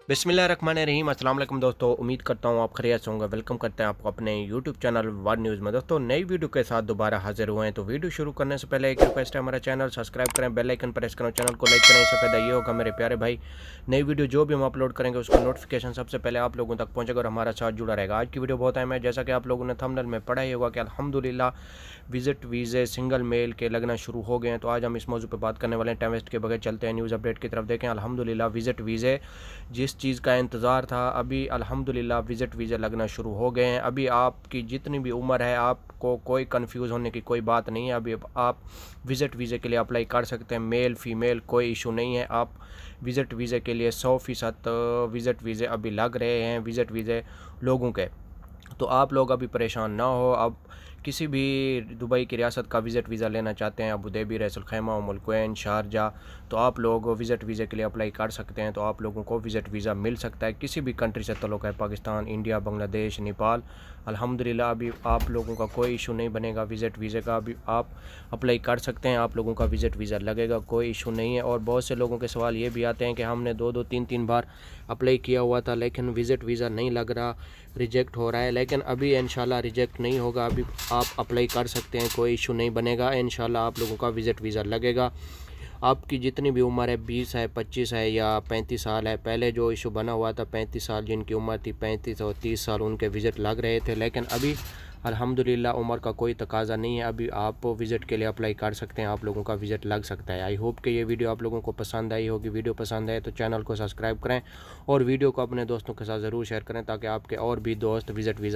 बिस्मिल्लाहिर्रहमानिर्रहीम। अस्सलाम वालेकुम दोस्तों, उम्मीद करता हूँ आप खैरियत से होंगे। वेलकम करते हैं आपको अपने यूट्यूब चैनल वर्ल्ड न्यूज़ में। दोस्तों, नई वीडियो के साथ दोबारा हाजिर हुए हैं। तो वीडियो शुरू करने से पहले एक रिक्वेस्ट है, हमारा चैनल सब्सक्राइब करें, बेल आइकन प्रेस करें, चैनल को लाइक करें। इससे फ़ायदा ये होगा मेरे प्यारे भाई, नई वीडियो जो भी हम अपलोड करेंगे उसका नोटिफिकेशन सबसे पहले आप लोगों तक पहुँचेगा और हमारा साथ जुड़ा रहेगा। आज की वीडियो बहुत अहम है। जैसा कि आप लोगों ने थंबनेल में पढ़ा ही होगा कि अल्हम्दुलिल्लाह विजिट वीज़े सिंगल मेल के लगना शुरू हो गए हैं। तो आज हम इस मौजू पर बात करने वाले हैं। टाइम वेस्ट के बगैर चलते हैं न्यूज़ अपडेट की तरफ। देखें, अल्हम्दुलिल्लाह विजिट वीज़े जिस चीज़ का इंतज़ार था, अभी अल्हम्दुलिल्लाह विजिट वीज़े लगना शुरू हो गए हैं। अभी आपकी जितनी भी उम्र है, आपको कोई कंफ्यूज होने की कोई बात नहीं है। अभी आप विजिट वीज़े के लिए अप्लाई कर सकते हैं। मेल फीमेल कोई इशू नहीं है। आप विजिट वीज़े के लिए 100% विजिट वीज़े अभी लग रहे हैं विजिट वीज़े लोगों के। तो आप लोग अभी परेशान ना हो। अब किसी भी दुबई की रियासत का विज़िट वीज़ा लेना चाहते हैं, अबू धाबी, रैस अल खैमा, उम अल कुवैन, शारजा, तो आप लोग विज़िट वीज़े के लिए अप्लाई कर सकते हैं। तो आप लोगों को विज़िट वीज़ा मिल सकता है। किसी भी कंट्री से तल्लुक़ है, पाकिस्तान, इंडिया, बांग्लादेश, नेपाल, अल्हम्दुलिल्लाह अभी आप लोगों का कोई इशू नहीं बनेगा विज़िट वीज़े का। अभी आप अप्लाई कर सकते हैं, आप लोगों का विज़िट वीज़ा लगेगा, कोई इशू नहीं है। और बहुत से लोगों के सवाल ये भी आते हैं कि हमने 2-2 3-3 बार अप्लाई किया हुआ था लेकिन विज़िट वीज़ा नहीं लग रहा, रिजेक्ट हो रहा है। लेकिन अभी इंशाल्लाह रिजेक्ट नहीं होगा। अभी आप अप्लाई कर सकते हैं, कोई इशू नहीं बनेगा। इंशाल्लाह आप लोगों का विज़िट वीज़ा लगेगा। आपकी जितनी भी उम्र है, 20 है, 25 है या 35 साल है, पहले जो इशू बना हुआ था 35 साल जिनकी उम्र थी, 35 और 30 साल, उनके विज़िट लग रहे थे। लेकिन अभी अल्हम्दुलिल्लाह उम्र का कोई तकाज़ा नहीं है। अभी आप विज़िट के लिए अप्लाई कर सकते हैं, आप लोगों का विज़िट लग सकता है। आई होप कि ये वीडियो आप लोगों को पसंद आई होगी। वीडियो पसंद आए तो चैनल को सब्सक्राइब करें और वीडियो को अपने दोस्तों के साथ ज़रूर शेयर करें ताकि आपके और भी दोस्त विज़िट वीज़ा